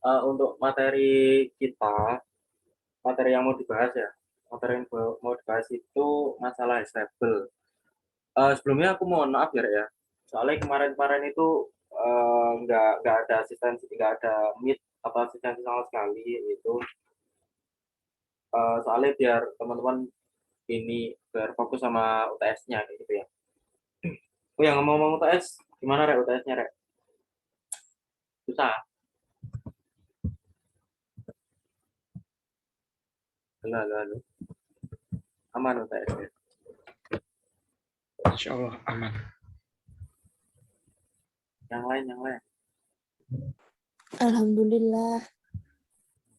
Untuk materi kita, materi yang mau dibahas ya, materi yang mau dibahas itu masalah stable. Sebelumnya aku mohon maaf ya, soalnya kemarin-kemarin itu nggak ada asistensi, nggak ada meet atau asistensi sama sekali itu. Soalnya biar teman-teman ini biar fokus sama UTS-nya gitu ya. Oh yang ngomong-ngomong UTS, gimana Rek UTS-nya Rek? Susah? Halo, halo, halo. Aman UTS-nya? Insya Allah aman. Yang lain, yang lain. Alhamdulillah.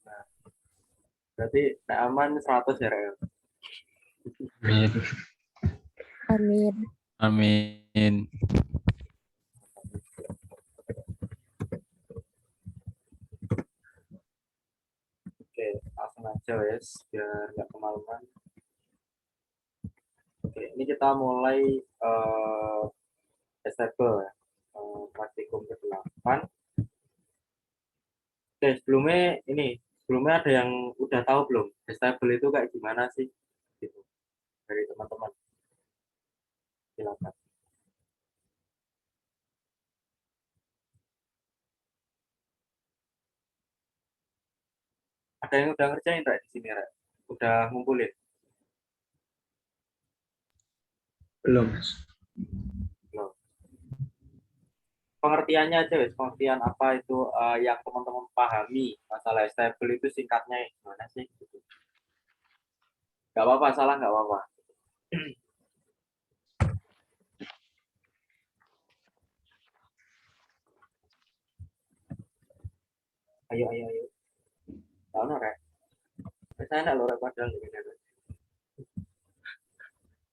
Nah, berarti aman 100 ya Rek? Amin. Amin. Amin. Oke, langsung aja wes, biar nggak kemalaman. Oke, ini kita mulai stable ya, praktikum ke-8. Oke, sebelumnya ada yang udah tahu belum? Stable itu kayak gimana sih? Gitu, dari teman-teman. Silakan. Ada yang udah ngerjain Rek di sini Rek? Udah ngumpulin? Belum, Mas. Belum. Pengertiannya aja wes, pengertian apa itu yang teman-teman pahami masalah stable itu singkatnya gimana sih? Gitu. Gak apa-apa, salah nggak apa-apa. Ayo, ayo, ayo. Tahu Rek? Saya nggak loh Rek padahal ini Rek.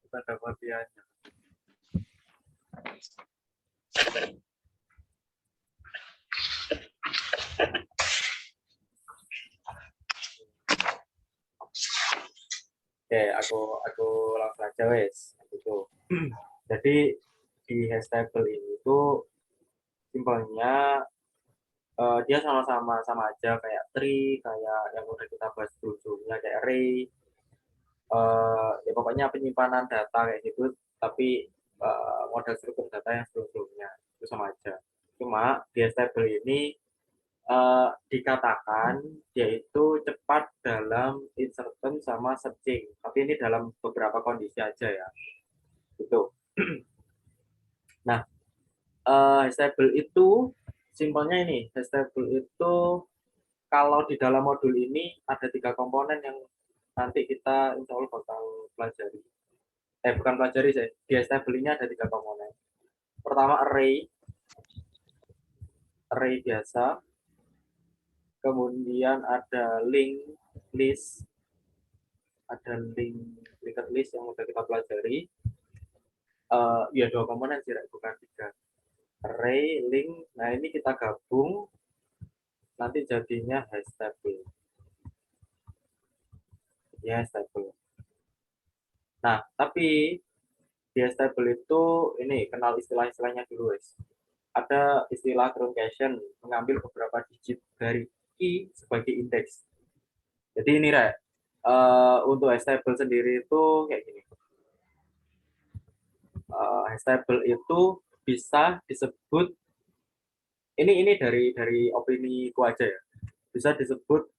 Bukan ada pengertiannya. Oke, aku langsung aja wes. Gitu. Jadi di Hastable ini tuh simpelnya dia sama aja kayak tree, kayak yang udah kita bahas sebelumnya kayak array. Ya pokoknya penyimpanan data kayak gitu, tapi model struktur data yang sebelumnya itu sama aja. Cuma di Hastable ini dikatakan yaitu cepat dalam insertion sama searching, tapi ini dalam beberapa kondisi aja ya. Gitu. Nah, stable itu simpelnya ini, stable itu kalau di dalam modul ini ada 3 komponen yang nanti kita insya Allah bakal pelajari. Bukan pelajari sih, di stable ini ada 3 komponen. Pertama array biasa, kemudian ada list, ada linked list yang udah kita pelajari. Ya 2 komponen sih, bukan 3. Array, link, nah ini kita gabung nanti jadinya hastable. Ya, hastable. Nah, tapi di hastable itu ini kenal istilah-istilahnya dulu, guys. Ada istilah truncation, mengambil beberapa digit dari key sebagai indeks. Jadi ini, Rek, untuk hastable sendiri itu kayak gini. Hastable itu bisa disebut ini dari opini ku aja ya. Bisa disebut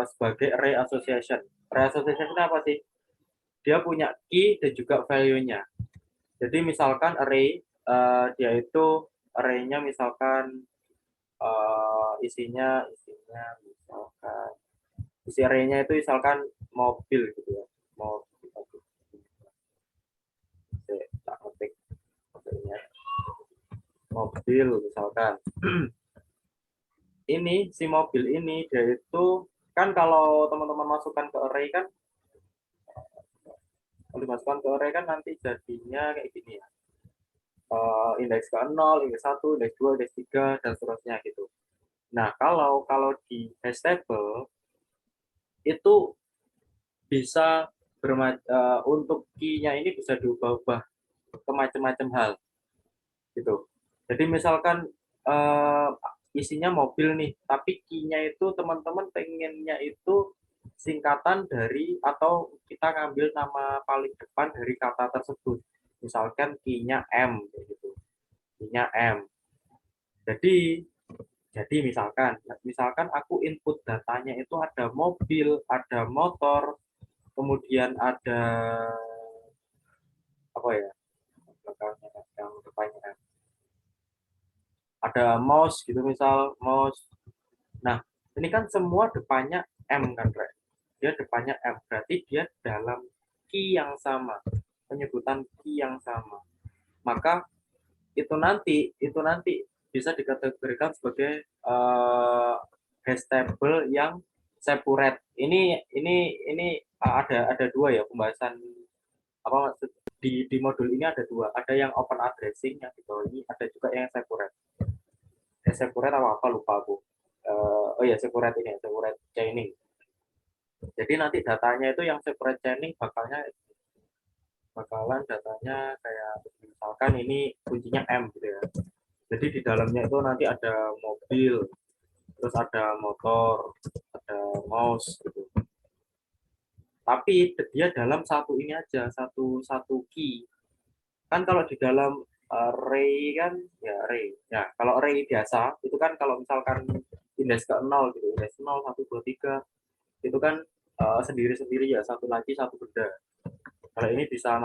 sebagai array association. Array association itu apa sih? Dia punya key dan juga value-nya. Jadi misalkan array dia itu array-nya misalkan isinya misalkan isi array-nya itu misalkan mobil gitu ya. Mobil. Tak ketik mobil misalkan. Ini si mobil ini dia itu kan kalau teman-teman masukkan ke array kan kalau dimasukkan ke array kan nanti jadinya kayak gini ya. Indeks ke 0, indeks 1, indeks 2, indeks 3 dan seterusnya gitu. Nah, kalau di hastable itu bisa untuk key-nya ini bisa diubah-ubah ke macam-macam hal gitu. Jadi misalkan isinya mobil nih, tapi key-nya itu teman-teman pengennya itu singkatan dari atau kita ngambil nama paling depan dari kata tersebut. Misalkan key-nya M gitu. Key-nya M. Jadi misalkan aku input datanya itu ada mobil, ada motor, kemudian ada apa ya? Belakangnya yang depannya ada mouse gitu misal mouse. Nah, ini kan semua depannya M kan, Rek? Dia depannya M, berarti dia dalam key yang sama, penyebutan key yang sama. Maka itu nanti bisa dikategorikan sebagai hash table yang separate. Ini ada dua ya pembahasan apa maksud di modul ini ada dua. Ada yang open addressing yang di bawah ini, ada juga yang separate. Separate apa lupa aku. Oh ya separate ini, separate chaining. Jadi nanti datanya itu yang separate chaining bakalan datanya kayak misalkan ini kuncinya M gitu ya. Jadi di dalamnya itu nanti ada mobil, terus ada motor, ada mouse gitu. Tapi dia dalam satu ini aja, satu key. Kan kalau di dalam array kan ya array. Ya, kalau array biasa itu kan kalau misalkan indeks ke 0 gitu, indeks 0 1 2 3 itu kan sendiri-sendiri ya, satu lagi satu benda. Kalau ini bisa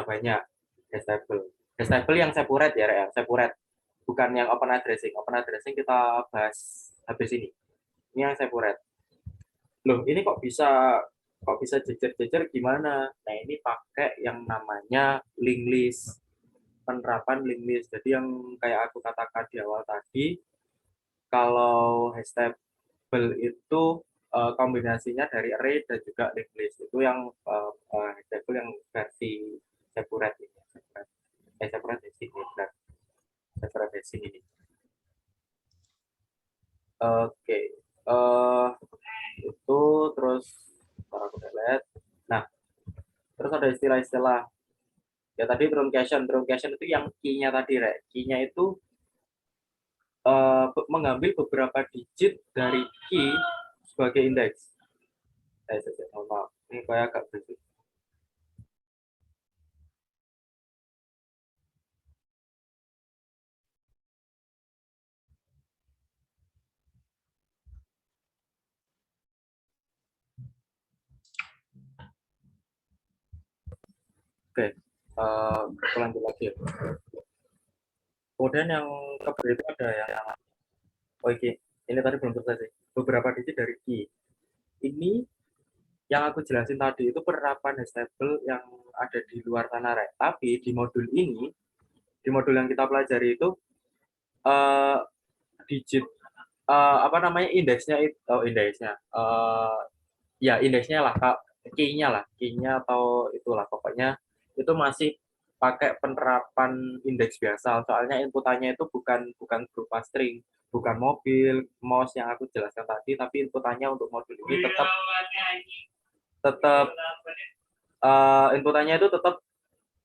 banyak hash table. Hash table yang separate ya, separate. Bukan yang open addressing. Open addressing kita bahas habis ini. Ini yang separate. Loh, ini kok bisa jejer-jejer gimana? Nah, ini pakai yang namanya link list. Penerapan link list. Jadi yang kayak aku katakan di awal tadi, kalau hash table itu kombinasinya dari array dan juga link list. Itu yang hash table yang versi separate ini. Separate ini. Oke. Itu terus para aku lihat. Nah, terus ada istilah-istilah ya tadi truncation itu yang key-nya tadi key-nya itu mengambil beberapa digit dari key sebagai indeks. Mohon maaf, ini kayak agak berisik. Oke, aku lanjut lagi ya. Kemudian yang kedua itu ada yang oh ini tadi belum selesai sih. Beberapa digit dari key. Ini yang aku jelasin tadi itu penerapan hash table yang ada di luar sana, Tapi di modul yang kita pelajari itu uh, digit apa namanya indeksnya itu indeksnya ya indeksnya lah key-nya atau itulah pokoknya itu masih pakai penerapan indeks biasa soalnya inputannya itu bukan bukan berupa string bukan mobil mouse yang aku jelaskan tadi tapi inputannya untuk modul ini tetap inputannya itu tetap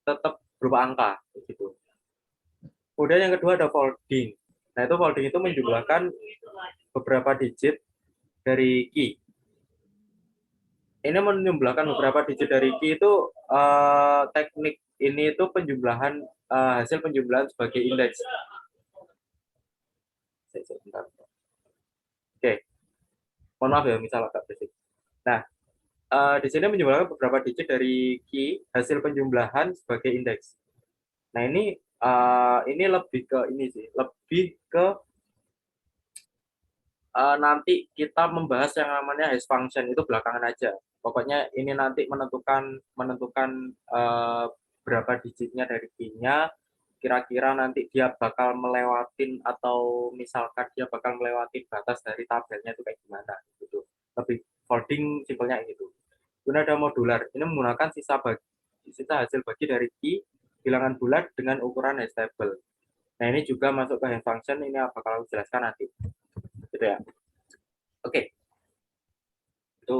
tetap berupa angka gitu. Kemudian yang kedua ada folding. Nah, itu folding itu menjumlahkan beberapa digit dari key. Ini menjumlahkan beberapa digit dari key itu teknik ini itu penjumlahan hasil penjumlahan sebagai indeks. Oke, mohon maaf ya misal agak berisik. Nah, di sini menjumlahkan beberapa digit dari key hasil penjumlahan sebagai indeks. Nah, ini lebih ke ini sih, lebih ke nanti kita membahas yang namanya hash function itu belakangan aja. Pokoknya ini nanti menentukan berapa digitnya dari key-nya, kira-kira nanti dia bakal melewatin atau misalkan dia bakal melewatin batas dari tabelnya itu kayak gimana gitu. Lebih folding simpelnya gitu. Kemudian ada modular. Ini menggunakan sisa hasil bagi dari key bilangan bulat dengan ukuran hash table. Nah, ini juga masuk ke hash function, ini bakal aku jelaskan nanti. Gitu ya. Oke. Itu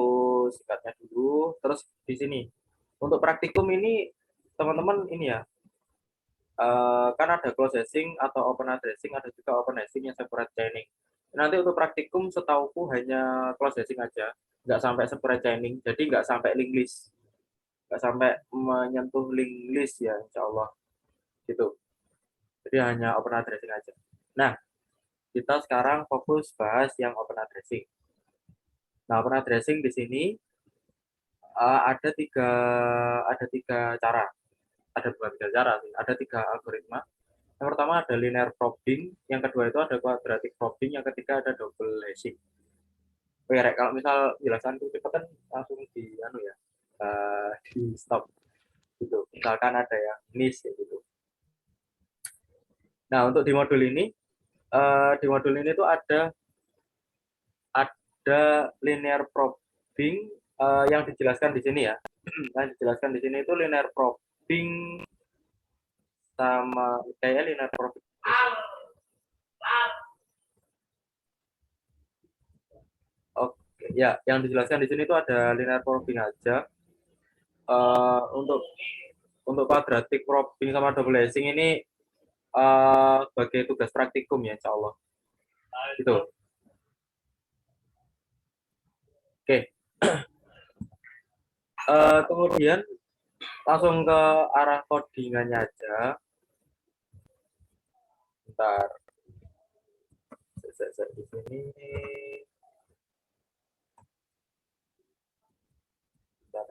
singkatnya dulu. Terus di sini untuk praktikum ini teman-teman ini ya kan ada close hashing atau open addressing, ada juga open hashing yang separate chaining. Nanti untuk praktikum setauku hanya close dressing aja, nggak sampai spray chaining, jadi nggak sampai link list, nggak sampai menyentuh link list ya, insya Allah gitu. Jadi hanya open dressing aja. Nah, kita sekarang fokus bahas yang open dressing. Nah, open dressing di sini ada tiga cara, ada bukan tiga cara sih, ada tiga algoritma. Yang pertama ada linear probing, yang kedua itu ada quadratic probing, yang ketiga ada double hashing. Oke, Rek, kalau misal jelasanku cepet kan langsung di anu ya, di stop gitu. Misalkan ada yang miss ya gitu. Nah, untuk di modul ini tuh ada linear probing yang dijelaskan di sini ya. Yang dijelaskan di sini itu linear probing sama kayak linear probing. Oke, ya, yang dijelaskan di sini itu ada linear probing aja. Untuk quadratic probing sama double hashing ini sebagai tugas praktikum ya, insya Allah. Gitu. Oke. Kemudian langsung ke arah codingannya aja. Bentar. Di sini. Bentar.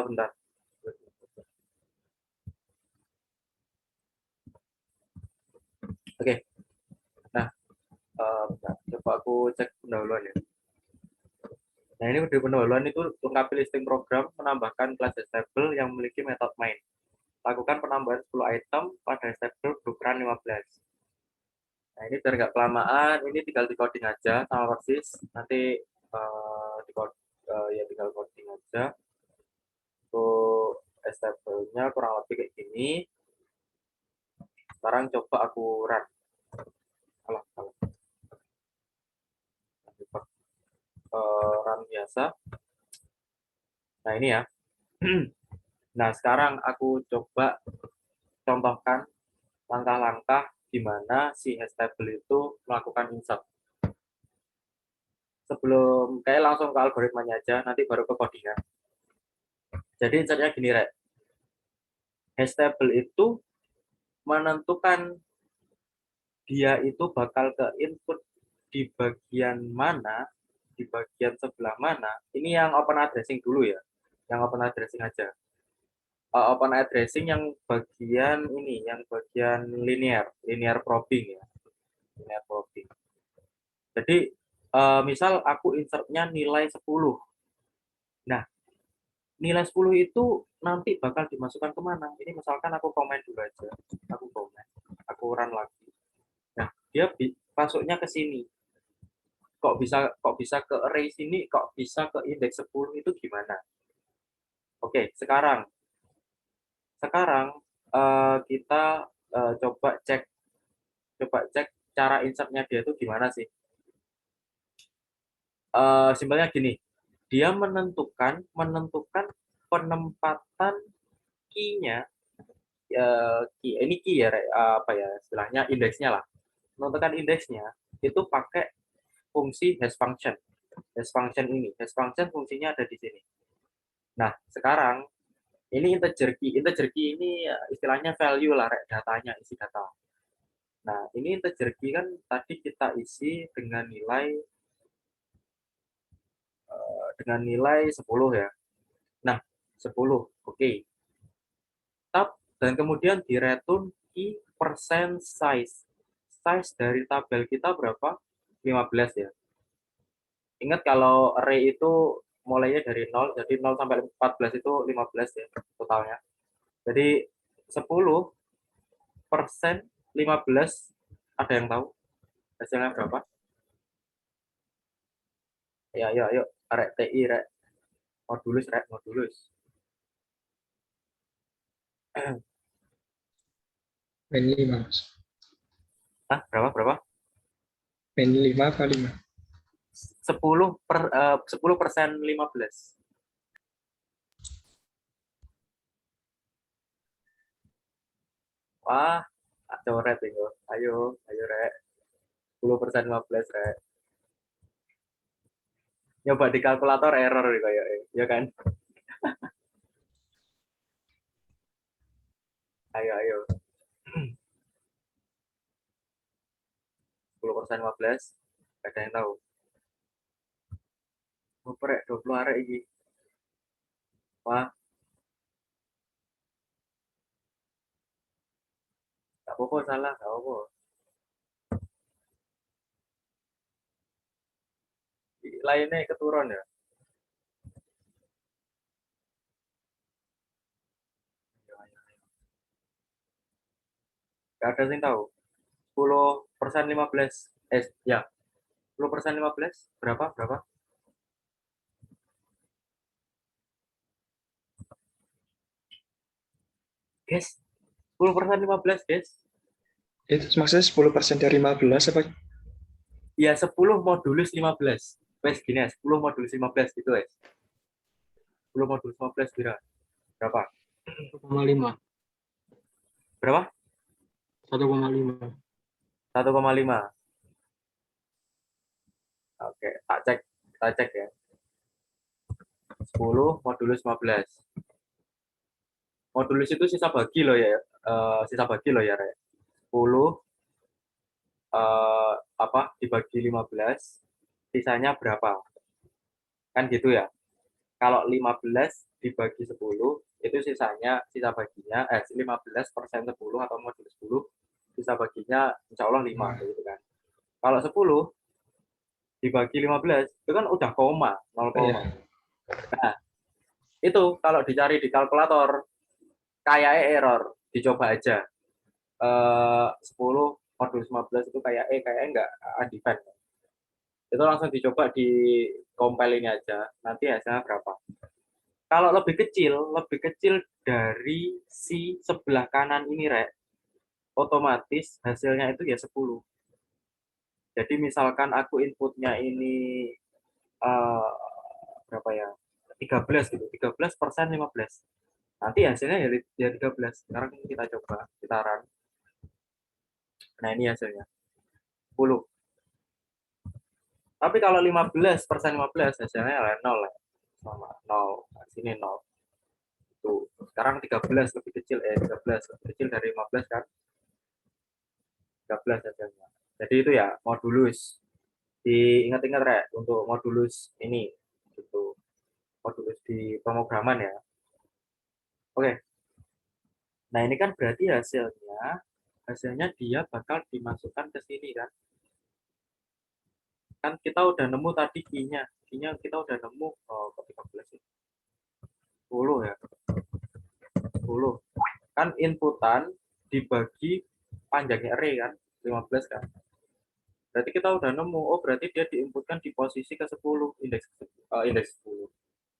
Bentar. Oke. Nah, bentar. Coba aku cek pendahuluan ya. Nah, ini di pendahuluan itu lengkapi listing program, menambahkan kelas table yang memiliki metode main. Lakukan penambahan 10 item pada table berukuran 15. Nah, ini biar nggak kelamaan, ini tinggal di coding aja sama persis. Nanti ya tinggal coding aja. Untuk table-nya kurang lebih kayak gini. Sekarang coba aku run. Salah. Run biasa. Nah, ini ya. Nah, sekarang aku coba contohkan langkah-langkah gimana si table itu melakukan insert. Sebelum kayak langsung ke algoritmanya aja, nanti baru ke codingan. Jadi insertnya gini, Rek. Table itu menentukan dia itu bakal ke input di bagian mana, di bagian sebelah mana. Ini yang open addressing dulu ya, yang open addressing aja. Open addressing yang bagian ini, yang bagian linear probing ya, linear probing. Jadi misal aku insertnya nilai 10. Nah, nilai 10 itu nanti bakal dimasukkan kemana? Ini misalkan aku komen dulu aja, aku komen, aku run lagi. Nah, dia masuknya ke sini. Kok bisa ke array sini, kok bisa ke indeks 10 itu gimana? Oke, sekarang kita coba cek cara insertnya dia itu gimana sih. Simpelnya gini, dia menentukan penempatan key-nya, ini key ya, apa ya istilahnya, indeksnya lah. Menentukan indeksnya itu pakai fungsi hash function. Hash function fungsinya ada di sini. Nah, sekarang ini integer key ini istilahnya value lah, datanya, isi data. Nah, ini integer key kan tadi kita isi dengan nilai 10 ya. Nah, 10, oke. Tab, dan kemudian di return key percent size. Size dari tabel kita berapa? 15 ya. Ingat kalau array itu mulainya dari 0, jadi 0 sampai 14 itu 15 ya totalnya. Jadi 10% 15, ada yang tahu hasilnya berapa? Ya, yuk, rek TI, rek modulus. Pen 5, Mas. Hah, berapa? Pen 5 apa 5? 10% 15. Wah, coret itu. Ayo, ayo rek. 10% 15 rek. Nyoba di kalkulator error kayak ya kan. Ayo, ayo. 10% 15. Gak ada yang tahu. Apa rek 20 arek iki. Wah, gak apa-apa salah, gak apa-apa. Lainnya keturun ya. Ayo, ayo, ayo. Gak ada yang tahu. 10% 15. Ya. 10% 15. Berapa? Berapa? Guys, 10% 15, guys. Itu maksudnya 10% dari 15 apa? Ya 10 modulus 15. Wes gini ya, 10 modulus 15 gitu ya. 10 modulus 15 berapa? 1,5. Berapa? 1,5. 1,5. Oke, tak cek ya. 10 modulus 15. Modulus itu sisa bagi loh ya. Sisa bagi loh ya, Rek. 10 apa dibagi 15, sisanya berapa? Kan gitu ya. Kalau 15 dibagi 10, itu sisa baginya 15% 10 atau modulus 10, sisa baginya insya Allah 5 gitu kan. Kalau 10 dibagi 15 itu kan udah koma, 0, Iya. nah itu kalau dicari di kalkulator kayak error, dicoba aja. 10 modulus 15 itu kayak enggak adivent, itu langsung dicoba di compile ini aja, nanti hasilnya berapa. Kalau lebih kecil dari si sebelah kanan ini rek, otomatis hasilnya itu ya 10. Jadi misalkan aku inputnya ini uh, berapa ya, 13 gitu, 13% 15, nanti hasilnya ya 13. Sekarang kita coba, kita run. Nah ini hasilnya 10. Tapi kalau 15% 15 hasilnya ya 0 ya. Sama 0. Nah, sini 0. Tuh. Sekarang 13 lebih kecil, 13 lebih kecil dari 15 kan. 13 hasilnya. Jadi itu ya modulus. Diingat-ingat Rek, untuk modulus ini gitu. Modulus di pemrograman ya. Oke. Nah, ini kan berarti hasilnya dia bakal dimasukkan ke sini kan. Kan kita udah nemu tadi key-nya. Key-nya kita udah nemu ke 13 ya. 10 ya. 10. Kan inputan dibagi panjangnya array kan, 15 kan. Berarti kita udah nemu, oh berarti dia diinputkan di posisi ke-10, indeks 10.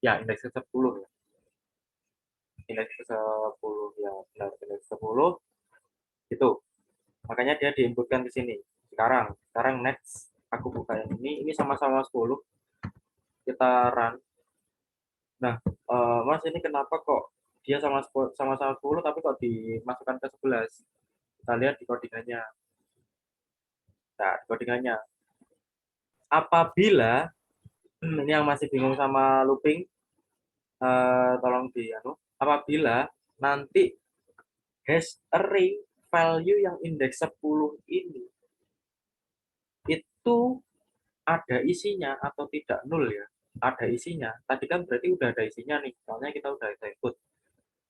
Ya, indeks ke-10 ya. Indeks ke-10 ya, benar, indeks ke-10 itu. Makanya dia diinputkan ke sini. Sekarang next aku buka yang ini sama-sama 10. Kita run. Nah, Mas ini kenapa kok dia sama-sama 10 tapi kok dimasukkan ke 11? Kita lihat di codingannya. Nah, codingannya. Apabila ini yang masih bingung sama looping, tolong apabila nanti hash array value yang indeks 10 ini itu ada isinya atau tidak nul ya, ada isinya. Tadi kan berarti udah ada isinya nih, soalnya kita udah ada input.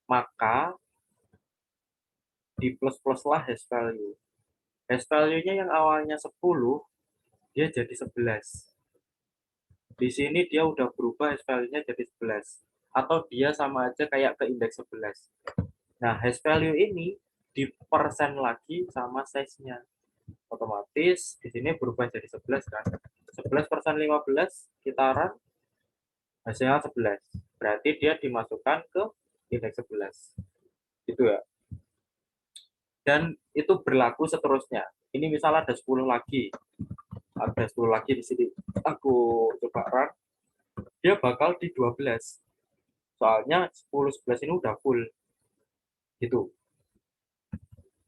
Maka di plus lah hash value. Hash value-nya yang awalnya 10, dia jadi 11. Di sini dia udah berubah hash value-nya jadi 11. Atau dia sama aja kayak ke indeks 11. Nah, hash value ini di persen lagi sama size-nya. Otomatis di sini berubah jadi 11 kan. 11% 15 kita run, hasilnya 11. Berarti dia dimasukkan ke indeks 11. Gitu ya. Dan itu berlaku seterusnya. Ini misalnya ada 10 lagi. Ada 10 lagi di sini. Aku coba run, dia bakal di 12. Soalnya 10 11 ini udah full. Gitu.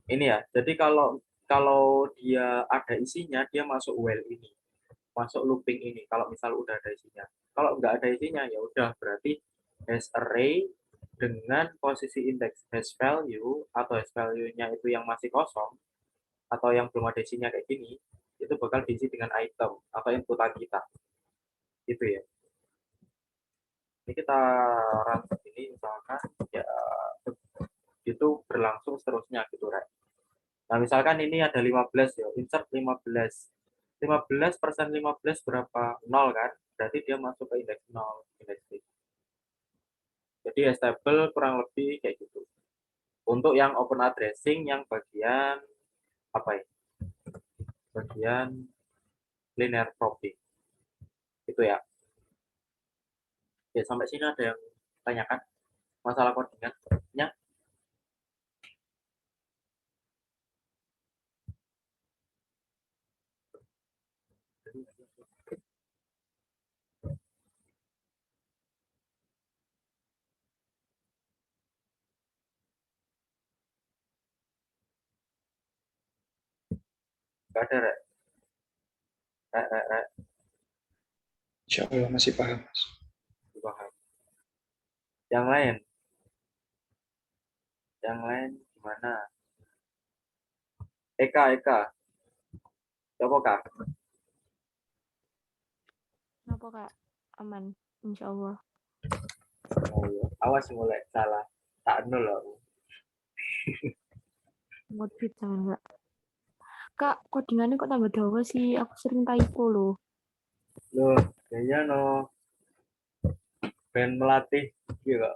Ini ya, jadi kalau dia ada isinya, dia masuk while ini, masuk looping ini. Kalau misal udah ada isinya, kalau nggak ada isinya ya udah berarti hash array dengan posisi indeks hash value atau hash value-nya itu yang masih kosong atau yang belum ada isinya kayak gini, itu bakal diisi dengan item atau inputan kita. Gitu ya. Ini kita run ini misalkan ya itu berlangsung seterusnya gitu, right? Nah, misalkan ini ada 15 ya, insert 15. 15% 15 berapa? 0 kan? Berarti dia masuk ke indeks 0, indeks D. Jadi stable kurang lebih kayak gitu. Untuk yang open addressing yang bagian apa ya? Bagian linear probing. Itu ya. Ya sampai sini ada yang tanyakan masalah koordinatnya? Enggak ada, Rek. Rek. Insya Allah masih paham, Mas. Dibahas. Yang lain? Yang lain gimana? Eka. Coba Kak. Kenapa Kak? Aman, insya Allah. Oh, iya. Awas mulai salah. Tak nol loh. Modit sama Kak. Kak, codingannya kok tambah dawa sih? Aku sering typo loh. Loh, kayaknya no. Ben melatih, iya kok.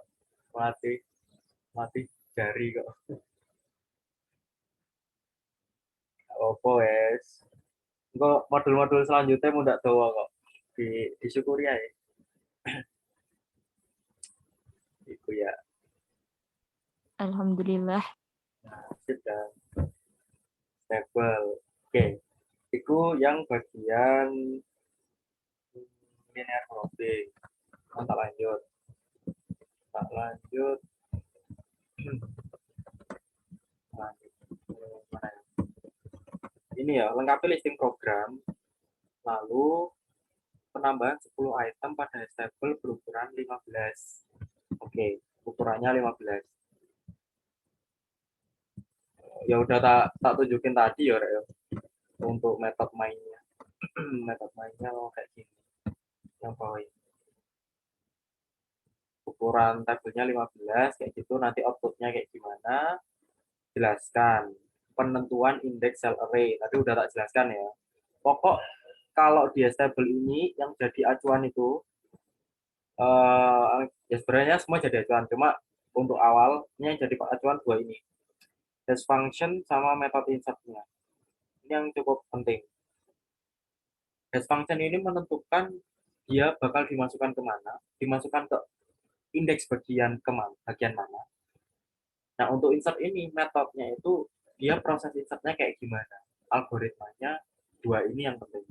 Melatih jari kok. Apa wes? Kok modul-modul selanjutnya mau ndak tahu kok. Disyukuri ya. Itu ya. Alhamdulillah. Nah, sudah stable. Oke. Itu yang bagian linear probing. Tak lanjut. Lanjut. Mana ya? Ini ya, lengkapi listing program. Lalu penambahan 10 item pada table berukuran 15. Oke, ukurannya 15. Ya udah tak tunjukin tadi ya, Rek. Untuk metode mainnya. Metode mainnya kayak gini. Yang bawah ini. Ukuran tabelnya 15 kayak gitu, nanti outputnya kayak gimana? Jelaskan. Penentuan indeks cell array. Tadi udah tak jelaskan ya. Pokok kalau di table ini yang jadi acuan itu ya sebenarnya semua jadi acuan, cuma untuk awalnya jadi acuan dua ini, hash function sama metode insertnya. Ini yang cukup penting. Hash function ini menentukan dia bakal dimasukkan kemana, dimasukkan ke indeks bagian mana. Nah, untuk insert ini metodenya itu dia proses insertnya kayak gimana, algoritmanya dua ini yang penting.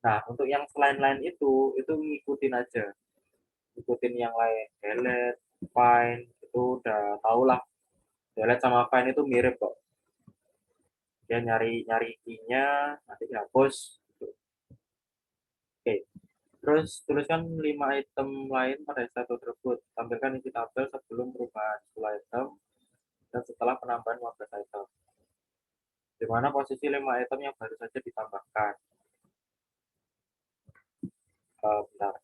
Nah, untuk yang selain-lain itu ngikutin aja, ikutin yang lain, delete, find, itu udah tau lah. Delete sama find itu mirip kok. Dia nyari key-nya, nanti dihapus. Oke. Terus tuliskan 5 item lain pada satu tersebut. Tampilkan isi tabel sebelum perubahan 10 item dan setelah penambahan 15 item. Di mana posisi 5 item yang baru saja ditambahkan. Bentar.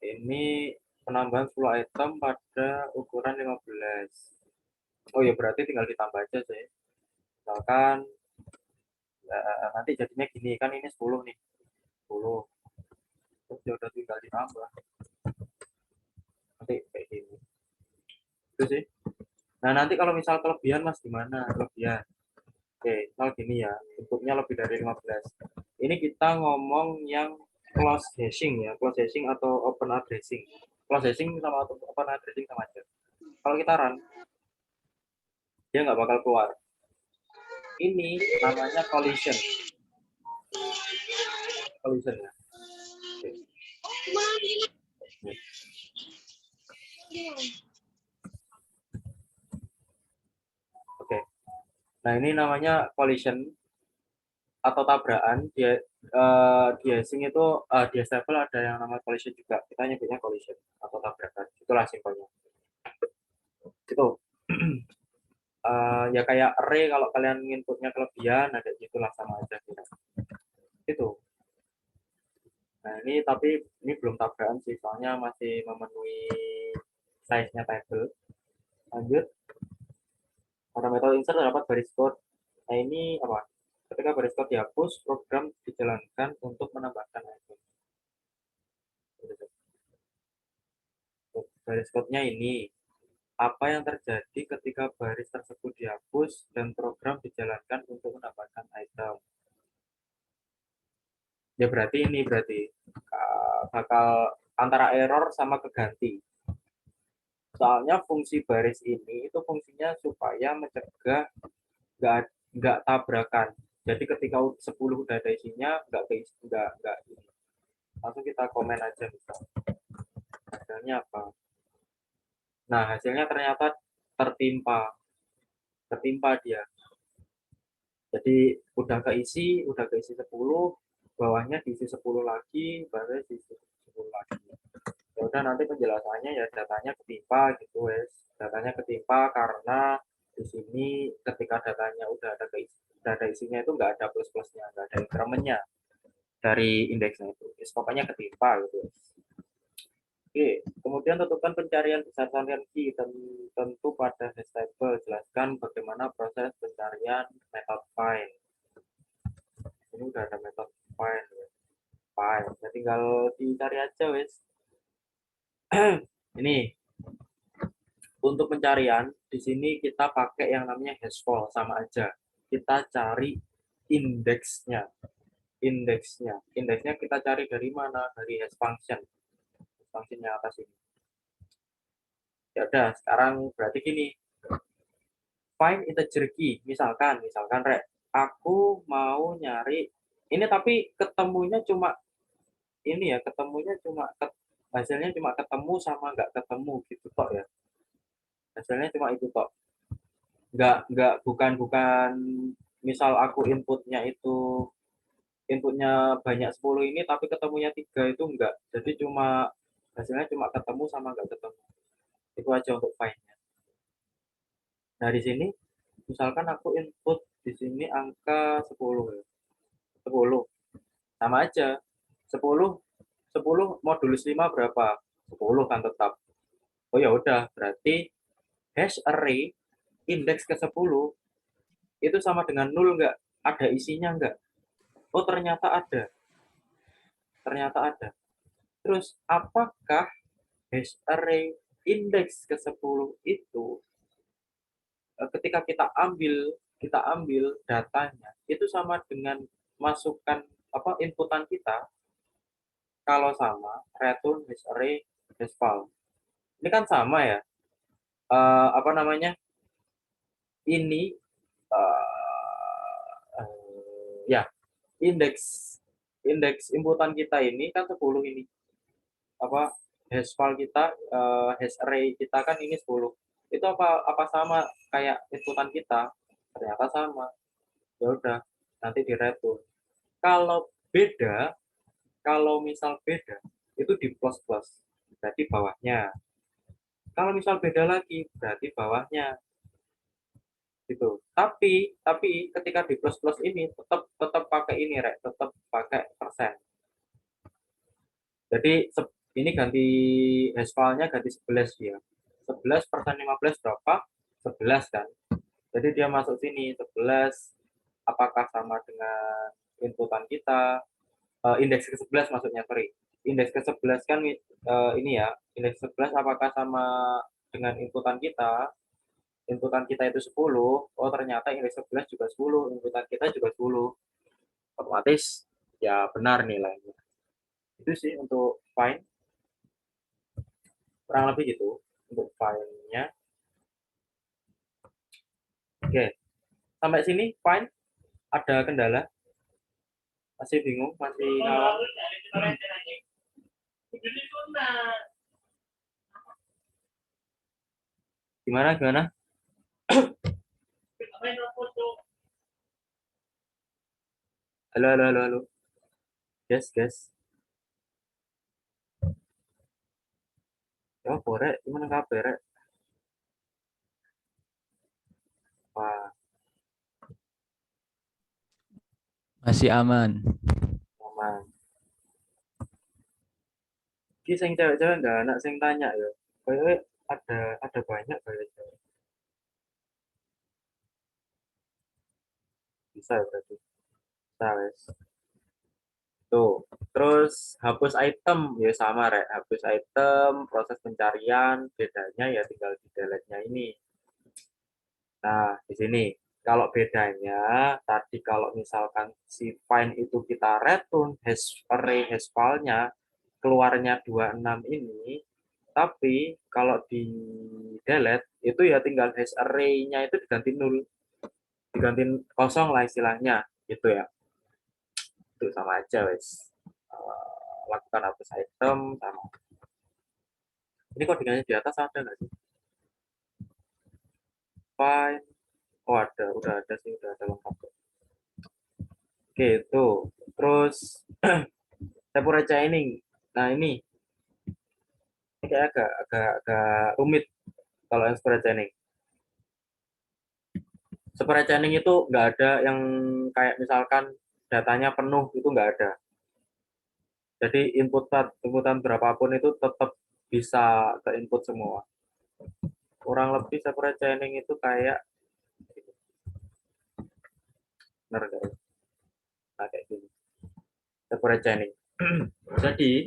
Ini penambahan 10 item pada ukuran 15. Oh ya, berarti tinggal ditambah aja sih. Misalkan nanti jadinya gini, kan ini 10 nih. 10. Terus ya udah tinggal ditambah. Nanti kayak gini. Itu sih. Nah, nanti kalau misal kelebihan Mas gimana? Kelebihan. Oke, misal gini ya, bentuknya lebih dari 15. Ini kita ngomong yang close hashing ya, close hashing atau open addressing. Close hashing sama open addressing sama aja. Kalau kita run, dia nggak bakal keluar. Ini namanya collision. Collision ya. Oke. Nah, ini namanya collision atau tabrakan. De-icing itu de-stable ada yang namanya collision juga. Kita nyebutnya collision atau tabrakan. Itulah simpelnya. Itu. Ya kayak array kalau kalian inputnya kelebihan, ada gitulah sama aja. Itu. Nah, ini tapi ini belum tabrakan sih, soalnya masih memenuhi size-nya table. Lanjut. Pada metode insert terdapat baris code. Nah, ini apa? Ketika baris code dihapus, program dijalankan untuk menambahkan item. Baris code-nya ini. Apa yang terjadi ketika baris tersebut dihapus dan program dijalankan untuk menambahkan item? Ya berarti ini bakal antara error sama keganti. Soalnya fungsi baris ini itu fungsinya supaya mencegah nggak tabrakan. Jadi ketika 10 udah ada isinya, nggak ini. Langsung kita komen aja misal. Hasilnya apa? Nah, hasilnya ternyata tertimpa dia. Jadi udah keisi 10, bawahnya diisi 10 lagi, baru diisi 10 lagi. Ya udah, nanti penjelasannya ya datanya ketimpa gitu wes. Datanya ketimpa karena di sini ketika datanya udah ada isinya itu nggak ada plus-plusnya, nggak ada incrementnya dari indeksnya itu. Pokoknya ketimpa gitu. Oke, kemudian tentukan pencarian berdasarkan key tentu pada hash table. Jelaskan bagaimana proses pencarian method find. Ini udah ada method find. Find. Ya tinggal dicari aja wes. Ini untuk pencarian di sini kita pakai yang namanya hashful, sama aja. Kita cari indeksnya. Indeksnya kita cari dari mana? Dari hash function. Fungsinya atas ini. Ya udah, sekarang berarti gini. Find integer key. Misalkan Rek, aku mau nyari ini tapi ketemunya cuma ini ya, hasilnya cuma ketemu sama nggak ketemu gitu toh ya. Hasilnya cuma itu toh. Bukan misal aku inputnya banyak 10 ini tapi ketemunya 3 itu enggak. Jadi hasilnya cuma ketemu sama nggak ketemu. Itu aja untuk find-nya. Nah, di sini misalkan aku input di sini angka 10 ya. 10 sama aja. 10 modulus 5 berapa? 10 kan tetap. Oh ya udah, berarti hash array indeks ke-10 itu sama dengan 0 enggak? Ada isinya enggak? Oh, ternyata ada. Terus apakah hash array indeks ke-10 itu ketika kita ambil datanya itu sama dengan masukkan inputan kita. Kalau sama, return hash array hash file. Ini kan sama ya. Apa namanya? Ini ya, indeks inputan kita ini kan 10 ini. Hash file kita, hash array kita kan ini 10. Itu apa sama kayak inputan kita? Ternyata sama. Ya udah, nanti di return. Kalau misal beda, itu di plus plus, berarti bawahnya. Kalau misal beda lagi, berarti bawahnya. Gitu. Tapi ketika di plus plus ini tetap pakai ini, Rek, tetap pakai persen. Jadi ini ganti hash file-nya ganti 11 dia. 11 persen 15 berapa? 11 kan. Jadi dia masuk sini 11, apakah sama dengan inputan kita? Indeks ke-11 maksudnya, sorry. Indeks ke-11 kan ini ya, indeks 11 apakah sama dengan inputan kita? Inputan kita itu 10, oh ternyata indeks 11 juga 10, inputan kita juga 10. Otomatis ya benar nilainya. Itu sih untuk find. Kurang lebih gitu untuk find-nya. Oke, sampai sini find. Ada kendala? Masih bingung? Masih ngawang? Gimana? Halo, halo, halo, halo. Guys, guys. Ya, boleh. Gimana kabar, Rek? Wah, Masih aman. aman. Ki sing cewek-cewek nggak anak sing tanya ya. Kayaknya ada banyak kayak cewek. Bisa ya berarti. Bisa, wes. Tuh. Terus hapus item ya sama, Rek. Hapus item, proses pencarian, bedanya ya tinggal di delete-nya ini. Nah, di sini kalau bedanya tadi kalau misalkan si find itu kita return hash array hash file-nya keluarnya 26 ini, tapi kalau di delete itu ya tinggal hash array-nya itu diganti nol, diganti kosong lah istilahnya gitu ya. Itu sama aja wes. Lakukan hapus item sama. Ini codingannya di atas ada nggak sih? Find. Oh ada, udah ada sih, udah ada lengkap. Oke, itu. Terus tempura chaining. Nah, ini kayak agak rumit kalau yang separate chaining. Separate chaining itu nggak ada yang kayak misalkan datanya penuh, itu nggak ada. Jadi inputan berapapun itu tetap bisa ke input semua. Kurang lebih separate chaining itu kayak benar guys. Nah, kayak gini. Separate chaining. Jadi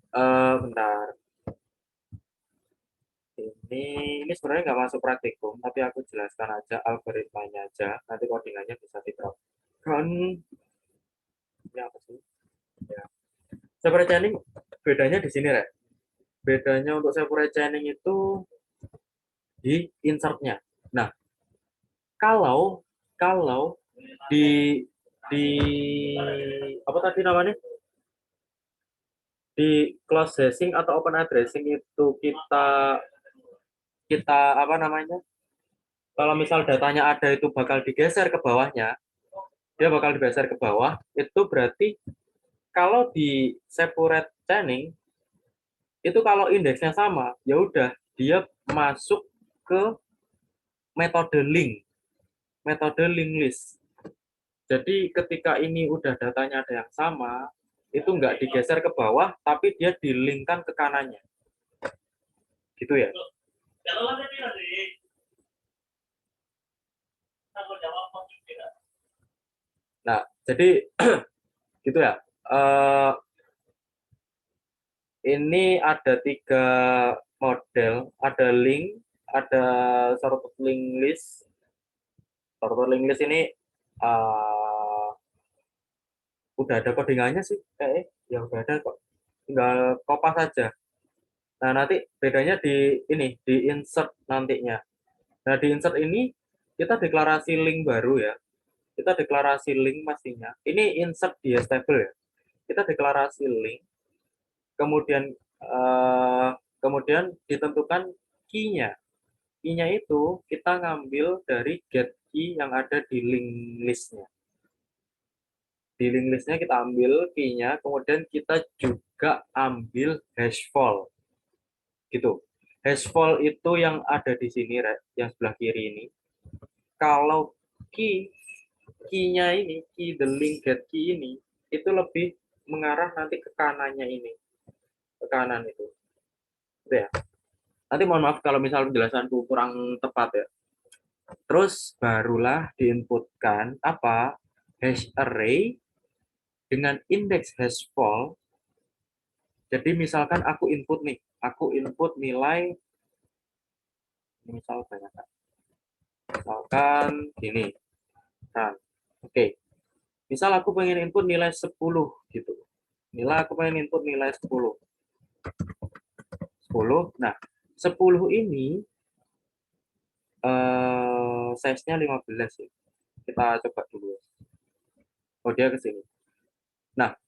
bentar. Ini sebenarnya nggak masuk praktikum, tapi aku jelaskan aja algoritmanya aja. Nanti codingannya bisa diterapkan. Ini apa sih? Ya. Separate chaining bedanya di sini, Rek. Bedanya untuk separate chaining itu di insertnya. Nah, kalau kalau di apa tadi namanya? Di close hashing atau open addressing itu kita kita apa namanya? Kalau misal datanya ada itu bakal digeser ke bawahnya, dia bakal digeser ke bawah, itu berarti kalau di separate chaining itu kalau indeksnya sama, ya udah dia masuk ke metode link list. Jadi ketika ini udah datanya ada yang sama, itu nggak digeser ke bawah, tapi dia dilingkan ke kanannya. Gitu ya. Nah, jadi gitu ya. Ini ada 3 model, ada link, ada sorted link list. Sorted link list ini udah ada codingannya sih, ya udah ada kok. Tinggal kopas saja. Nah, nanti bedanya di insert nantinya. Nah, di insert ini kita deklarasi link baru ya. Kita deklarasi link pastinya. Ini insert di stable ya. Kita deklarasi link, kemudian kemudian ditentukan key-nya. Key-nya itu kita ngambil dari get key yang ada di link list-nya. Di link list-nya kita ambil key-nya, kemudian kita juga ambil hashful. Gitu. Hashful itu yang ada di sini, yang sebelah kiri ini. Kalau key-nya ini, key the link get key ini, itu lebih mengarah nanti ke kanannya ini. Ke kanan itu. Gitu ya. Nanti mohon maaf kalau misal penjelasanku kurang tepat ya. Terus barulah diinputkan apa? Hash array dengan indeks hashful. Jadi misalkan aku input nih, aku input nilai misal banyak. Misalkan gini. Nah, oke. Misal aku pengen input nilai 10 gitu. Nilai aku pengen input nilai 10. 10. Nah, 10 ini size-nya 15 ya. Kita coba dulu. Oh, dia ke sini. Nah,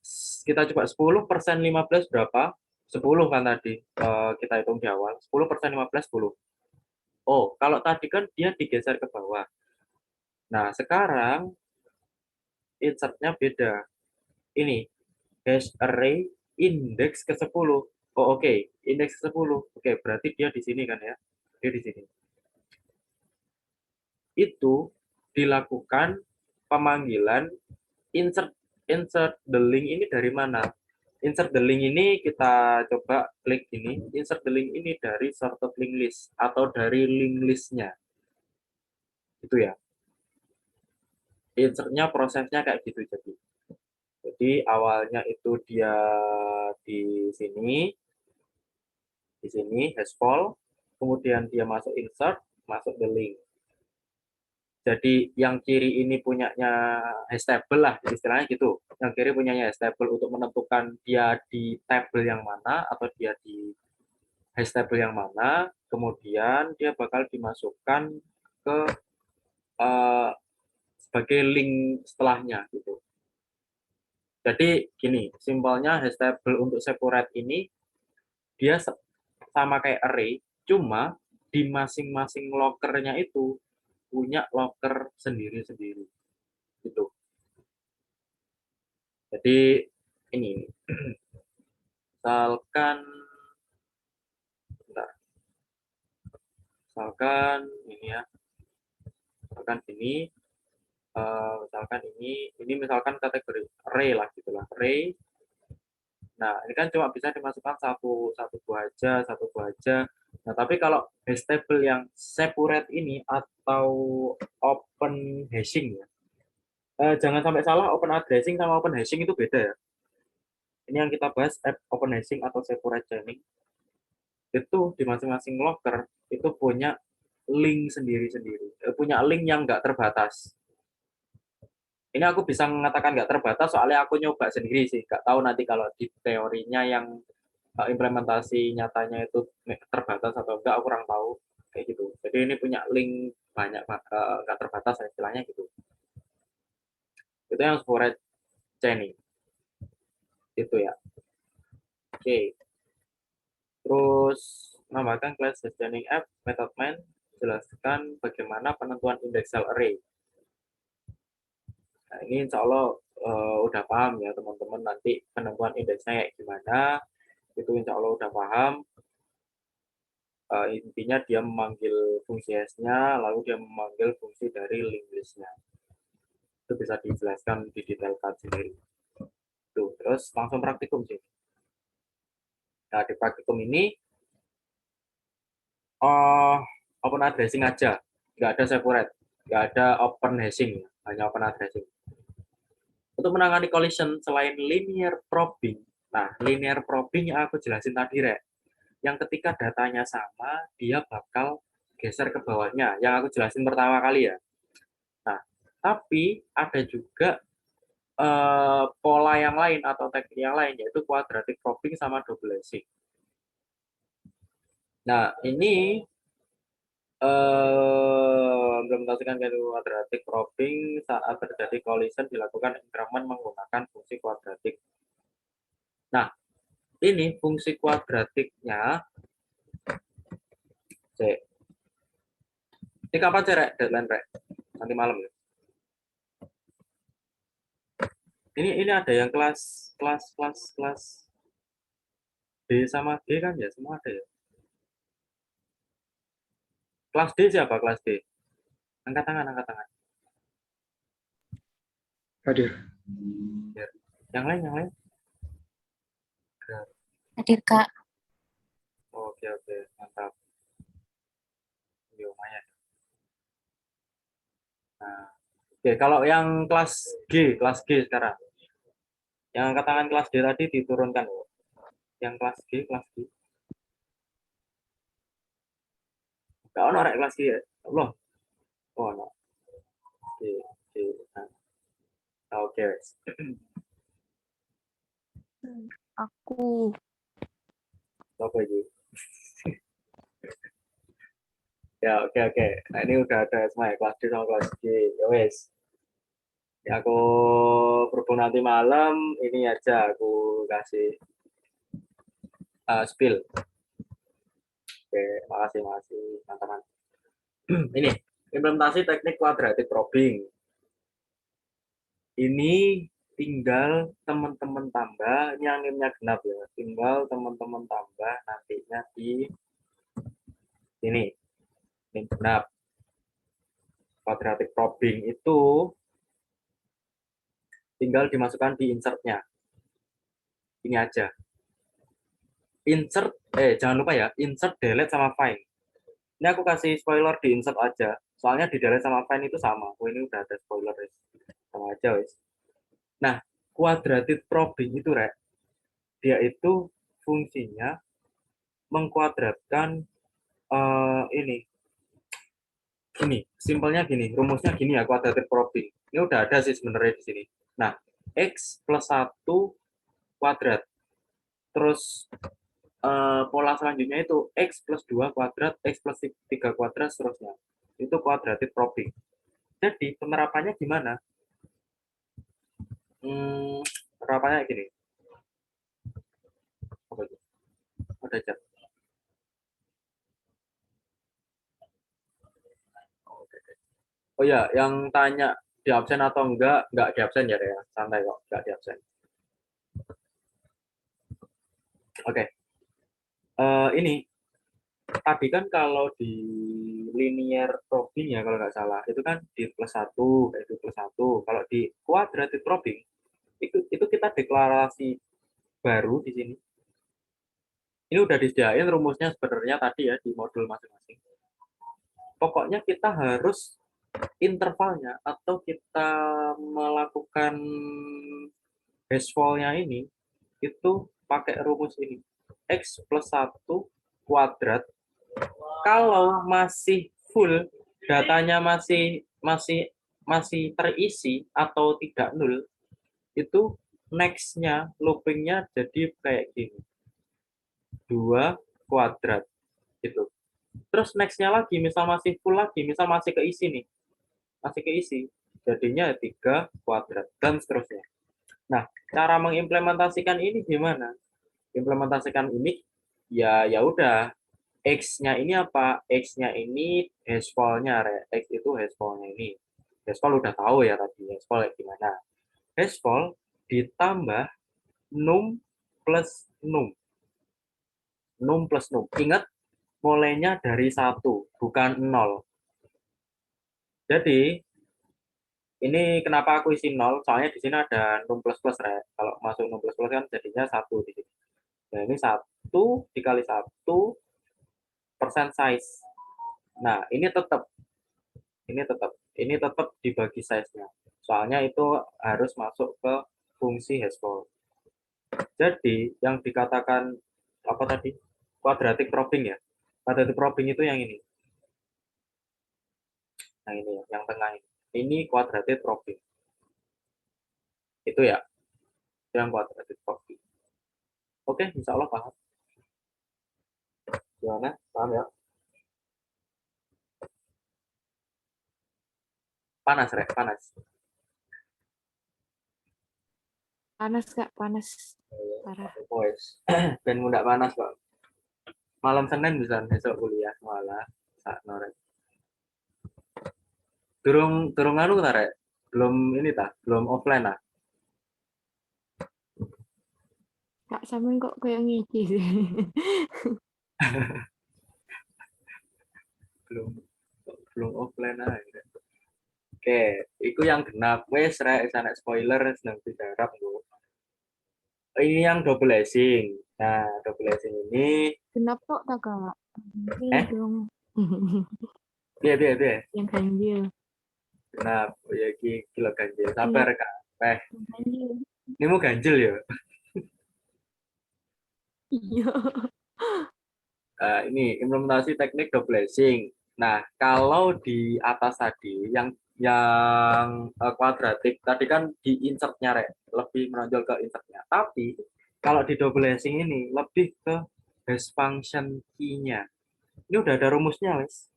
kita coba 10% 15 berapa? 10 kan tadi kita hitung di awal. 10% 15, 10. Oh, kalau tadi kan dia digeser ke bawah. Nah, sekarang insertnya beda. Ini hash array indeks ke-10. Oh, oke. Indeks ke-10. Oke, berarti dia di sini kan ya. Dia di sini. Itu dilakukan pemanggilan insert insert the link ini dari mana? Insert the link ini kita coba klik ini. Insert the link ini dari sorted link list atau dari link listnya. Itu ya. Insertnya prosesnya kayak gitu jadi. Jadi awalnya itu dia di sini hashful, kemudian dia masuk insert, masuk the link. Jadi yang kiri ini punyanya hastable lah, istilahnya gitu. Yang kiri punyanya hastable untuk menentukan dia di table yang mana atau dia di hastable yang mana. Kemudian dia bakal dimasukkan ke sebagai link setelahnya gitu. Jadi gini, simpelnya hastable untuk separate ini dia sama kayak array, cuma di masing-masing lockernya itu punya locker sendiri-sendiri gitu. Jadi ini misalkan ini ya, misalkan ini misalkan kategori array lah gitulah, array. Nah, ini kan cuma bisa dimasukkan satu buah aja. Nah, tapi kalau hash table yang separate ini atau open hashing ya, jangan sampai salah, open addressing sama open hashing itu beda ya. Ini yang kita bahas open hashing atau separate chaining. Itu di masing-masing locker itu punya link sendiri-sendiri, punya link yang nggak terbatas. Ini aku bisa mengatakan nggak terbatas soalnya aku nyoba sendiri sih, nggak tahu nanti kalau di teorinya yang implementasi nyatanya itu terbatas atau enggak, aku kurang tahu kayak gitu. Jadi ini punya link banyak nggak terbatas istilahnya gitu. Itu yang separate chaining itu ya. Oke. Terus menambahkan class chaining app method main, jelaskan bagaimana penentuan index cell array. Nah, ini insya Allah udah paham ya teman-teman, nanti penentuan indeksnya kayak gimana, itu insya Allah udah paham. Intinya dia memanggil fungsi hash-nya, lalu dia memanggil fungsi dari link list-nya. Itu bisa dijelaskan, didetailkan sendiri. Tuh, terus langsung praktikum sih. Nah, di praktikum ini open addressing aja, nggak ada separate, nggak ada open hashing, hanya open addressing. Untuk menangani collision selain linear probing, nah linear probing yang aku jelasin tadi Rek, yang ketika datanya sama, dia bakal geser ke bawahnya, yang aku jelasin pertama kali ya. Nah, tapi ada juga pola yang lain atau teknik yang lain, yaitu quadratic probing sama double hashing. Nah, ini implementasikan quadratic probing saat terjadi collision dilakukan increment menggunakan fungsi quadratic. Nah, ini fungsi kuadratiknya. Cek. Ini kapan sih Rek? Deadline Rek? Nanti malam ya. Ini ada yang kelas B sama G kan ya, semua ada ya. Kelas D siapa kelas D? Angkat tangan, angkat tangan. Hadir. Yang lain? Hadir, Kak. Oke, mantap. Lumayan. Nah, oke, kalau yang kelas G sekarang. Yang angkat tangan kelas D tadi diturunkan. Yang kelas G. Enggak ono Rek kelas G ya. Allah. Oh, no. Oke. Oke. Aku. Apa itu? Ya, oke. Nah, ini udah ada semua ya, kelas D sama kelas G. Ya wes. Ya, aku berhubung nanti malam, ini aja aku kasih spill. Oke, makasih. Teman-teman. Ini, implementasi teknik quadratic probing. Ini tinggal teman-teman tambah, ini anginnya genap ya, tinggal teman-teman tambah nantinya di sini, ini genap. Quadratic probing itu tinggal dimasukkan di insert-nya. Ini aja. Insert, jangan lupa ya, insert, delete, sama find. Ini aku kasih spoiler di insert aja, soalnya di delete sama find itu sama. Oh, ini udah ada spoiler, guys. Sama aja, guys. Nah, quadratic probing itu, Rek, dia itu fungsinya mengkuadratkan ini. Gini, simpelnya gini, rumusnya gini ya, quadratic probing. Ini udah ada sih sebenarnya di sini. Nah, x plus 1 kuadrat. Terus pola selanjutnya itu x plus 2 kuadrat, x plus 3 kuadrat, seterusnya. Itu quadratic probing. Jadi, penerapannya gimana? Penerapannya gini. Apa itu? Ada chat. Oh ya, yang tanya di absen atau enggak di absen ya, ya. Santai kok, enggak di absen. Oke. Ini tadi kan kalau di linear probing ya kalau nggak salah itu kan di plus 1, itu plus 1. Kalau di quadratic probing itu kita deklarasi baru di sini. Ini udah disediain rumusnya sebenarnya tadi ya di modul masing-masing. Pokoknya kita harus intervalnya atau kita melakukan hashfall-nya ini itu pakai rumus ini. X plus 1 kuadrat kalau masih full, datanya masih terisi atau tidak nol, itu next-nya looping-nya jadi kayak gini, 2 kuadrat gitu. Terus next-nya lagi, misal masih full lagi, misal masih keisi nih, masih keisi, jadinya 3 kuadrat dan seterusnya. Nah, cara mengimplementasikan ini gimana? Implementasikan ini ya udah, X-nya ini apa? X-nya ini hashfall-nya, X itu hashfall-nya ini. Hashfall udah tahu ya tadi, hashfall gimana. Hashfall ditambah num plus num. Num plus num. Ingat, mulainya dari 1, bukan 0. Jadi, ini kenapa aku isi 0? Soalnya di sini ada num plus plus, Kalau masuk num plus plus kan jadinya 1 di sini. Nah, ini 1 dikali 1 persen size. Nah, ini tetap dibagi size-nya. Soalnya itu harus masuk ke fungsi hashfall. Jadi yang dikatakan apa tadi? Quadratic probing ya. Quadratic probing itu yang ini. Nah, ini yang tengah ini. Ini quadratic probing. Itu ya. Yang quadratic probing. Oke, insya Allah paham. Gimana? Paham ya? Panas, panas. Panas Kak, panas. Parah. Boys. Ben mudah panas kok. Malam Senin bisa besok kuliah malah. Saat norek. Durung anu ta, Belum ini ta, belum offline lah. Kak sampean kok kayak ngiki sih. belum belum offline aja. Oke, itu yang genap. Wes rek sana spoiler sedang digarap Bu. Ini yang double lashing. Nah, double lashing ini Kenapa kok tak Kak? Ini dong. biar. Yang ganjil. Genap. Oh ya kilo ganjil. Sabar Kak. Ganjil. Ini mau ganjil ya. Iya. Ini implementasi teknik double lashing. Nah, kalau di atas tadi yang kuadratik tadi kan di insertnya lebih menonjol ke insertnya. Tapi kalau di double lashing ini lebih ke hash function key-nya. Ini udah ada rumusnya, guys.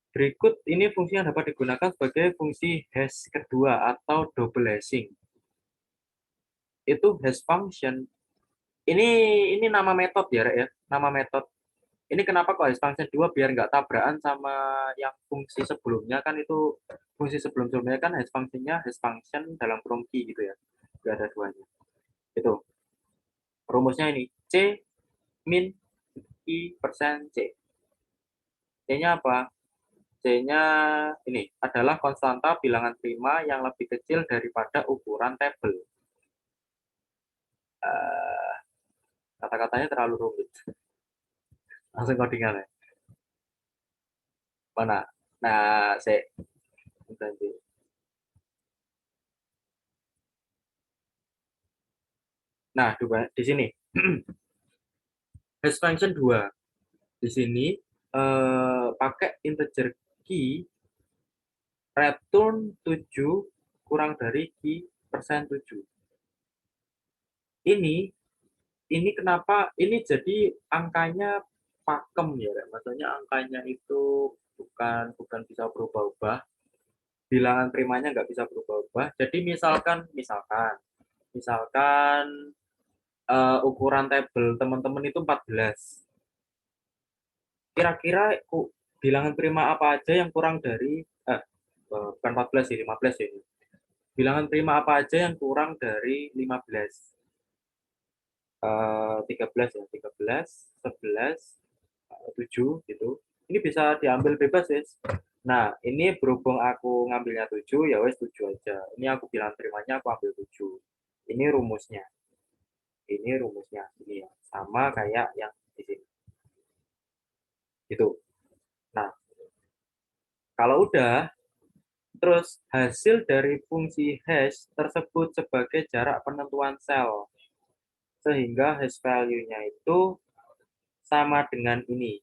Berikut ini fungsi yang dapat digunakan sebagai fungsi hash kedua atau double hashing. Itu hash function. Ini nama metode ya, Rek ya. Nama metode. Ini kenapa kok hash function 2 biar nggak tabrakan sama yang fungsi sebelumnya kan itu fungsi sebelum-sebelumnya kan hash functionnya hash function dalam kurung key gitu ya. Nggak ada duanya. Itu. Rumusnya ini. C min I persen C. C-nya apa? C-nya ini adalah konstanta bilangan prima yang lebih kecil daripada ukuran tabel. Kata-katanya terlalu rumit. Langsung codingan ya. Mana? Nah, C. Nah, di sini. Hash function 2. Di sini pakai integer key return 7 kurang dari key persen 7. Ini kenapa ini jadi angkanya pakem ya, maksudnya angkanya itu bukan bisa berubah-ubah, bilangan primanya nggak bisa berubah-ubah. Jadi misalkan ukuran tabel teman-teman itu 14. Kira-kira bilangan prima apa aja yang kurang dari bukan 14 sih, 15 ini. Bilangan prima apa aja yang kurang dari 15? 13 ya, 13, 11, 7 gitu. Ini bisa diambil bebas, guys. Nah, ini berhubung aku ngambilnya 7, ya wes 7 aja. Ini aku bilang primanya aku ambil 7. Ini rumusnya. Ini rumusnya. Ini ya. Sama kayak yang di sini. Gitu. Nah, kalau udah, terus hasil dari fungsi hash tersebut sebagai jarak penentuan sel. Sehingga hash value-nya itu sama dengan ini.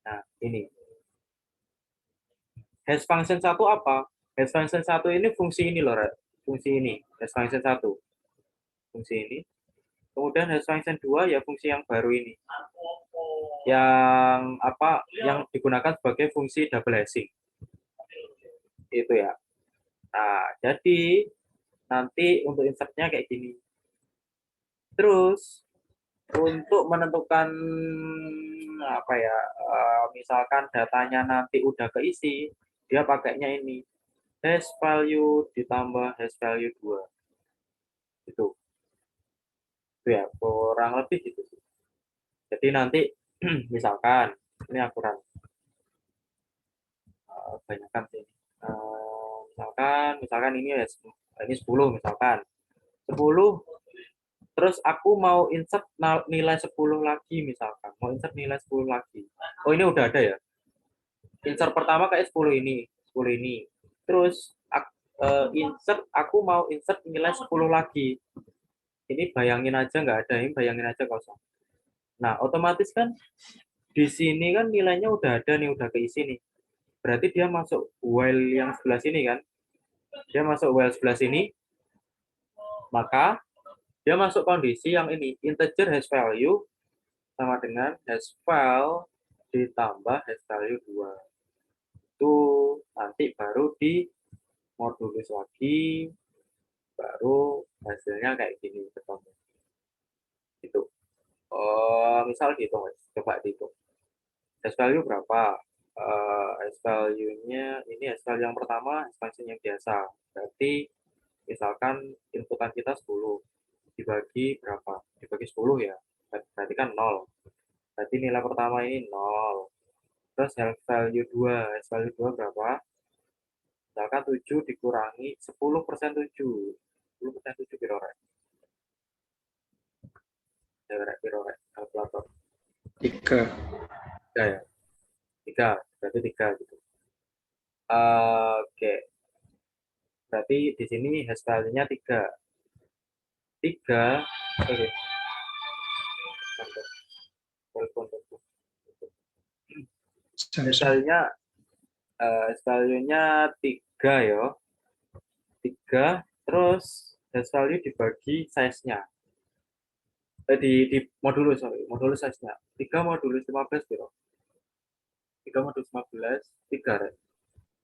Nah, ini. Hash function 1 apa? Hash function 1 ini fungsi ini loh, fungsi ini. Hash function 1. Fungsi ini. Kemudian hash function 2 ya fungsi yang baru ini. Yang digunakan sebagai fungsi double hashing. Itu ya. Nah, jadi nanti untuk insertnya kayak gini. Terus untuk menentukan misalkan datanya nanti udah keisi, dia pakainya ini hash value ditambah hash value 2. Itu ya kurang lebih gitu sih. Jadi nanti misalkan ini akuran banyakkan sih. Misalkan ini 10 misalkan 10. Terus aku mau insert nilai 10 lagi misalkan. Mau insert nilai 10 lagi. Oh, ini udah ada ya. Insert pertama kayak 10 ini, 10 ini. Terus aku mau insert nilai 10 lagi. Ini bayangin aja nggak ada, ini bayangin aja kosong. Nah, otomatis kan di sini kan nilainya udah ada nih, udah keisi nih. Berarti dia masuk while yang sebelah sini kan. Dia masuk while sebelah sini. Maka dia masuk kondisi yang ini, integer hash value sama dengan hash file ditambah hash value 2. Itu nanti baru di modulus lagi, baru hasilnya kayak gini ketemu. Itu. Misal dihitung, coba dihitung. Hash value berapa? Hash value-nya, ini hash value yang pertama, hash function yang biasa. Berarti misalkan inputan kita 10. Dibagi berapa? Dibagi 10 ya. Berarti kan 0. Berarti nilai pertama ini 0. Terus hash value 2. Hash value 2 berapa? Misalkan 7 dikurangi 10% 7. 10% 7 birorek. Birorek. Kalkulator. 3. 3 ya? 3. Berarti 3 gitu. Oke. Berarti di sini hash value-nya 3. 3. Oke. Hash value-nya 3 ya. 3, terus hash value dibagi size-nya. Di modulus size-nya. 3 modulus 15 biro. 3 modulus 15, 3 right?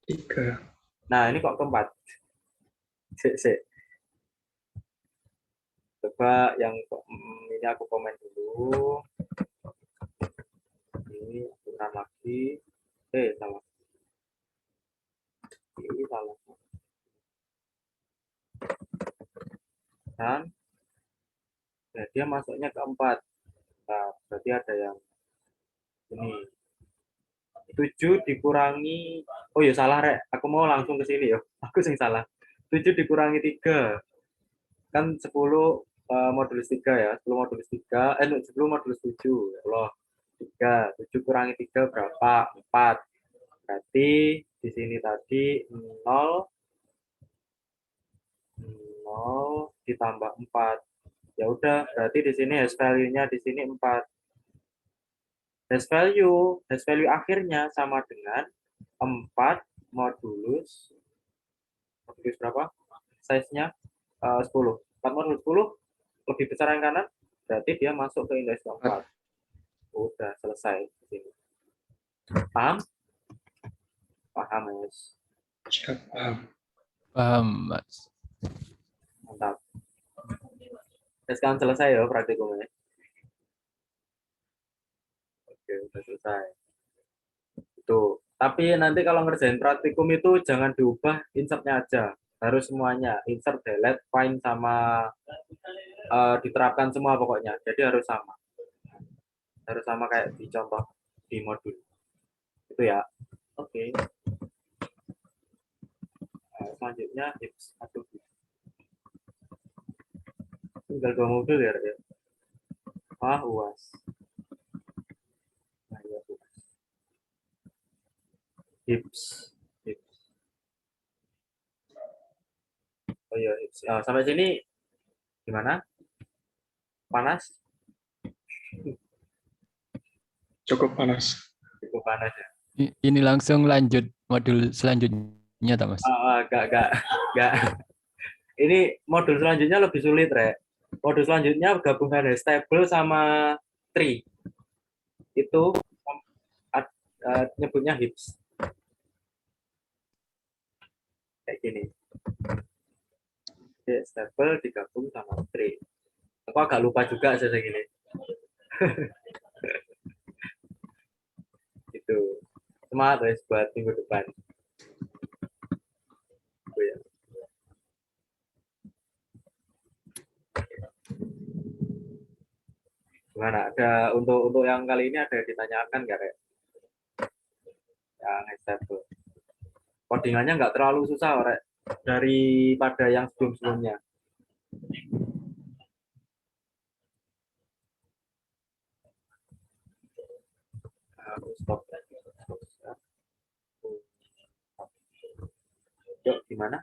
3. Nah, ini kok keempat. Coba yang ini aku komen dulu. kanan lagi. Salah. Ini salah. Dan dia masuknya ke 4. Nah, berarti ada yang ini. 7 dikurangi, oh ya salah rek, aku mau langsung ke sini ya. Aku sing salah. 7 dikurangi 3. Kan 10 modulus 3 ya. 10 modulus 3, 10 modulus 7. Ya Allah. 3. 7 kurangi 3 berapa? 4. Berarti di sini tadi 0 ditambah 4. Ya udah, berarti di sini hash value-nya di sini 4. Hash value akhirnya sama dengan 4 modulus berapa? Size-nya 10. 4 modulus 10 lebih besar yang kanan, berarti dia masuk ke indeks keempat. Udah selesai di sini. Paham? Paham, Mas. Siap, paham. Paham, Mas. Mantap. Sekarang selesai ya praktikumnya. Oke, udah selesai. Itu. Tapi nanti kalau ngerjain praktikum itu jangan diubah insertnya aja. Harus semuanya. Insert, delete, find, sama diterapkan semua pokoknya. Jadi harus sama. Harus sama kayak di contoh di modul. Itu ya. Oke. Selanjutnya tips. Aduh. Tinggal 2 modul ya. UAS. Nah, ya, UAS. Tips. Oh iya, sampai sini gimana? Panas? Cukup panas. Cukup panas ya. Ini langsung lanjut modul selanjutnya, tak, Mas? Enggak. Ini modul selanjutnya lebih sulit, Rek. Modul selanjutnya gabungan hash table sama tree. Itu nyebutnya heaps. Kayak gini. Hash table digabung sama tree. Aku agak lupa juga saya gini. Itu. Semangat guys buat minggu depan. Ya. Gimana? Ada untuk yang kali ini ada yang ditanyakan nggak, Rek? Yang table. Codingannya nggak terlalu susah, Rek, daripada yang sebelum-sebelumnya. Stop. Yuk, gimana?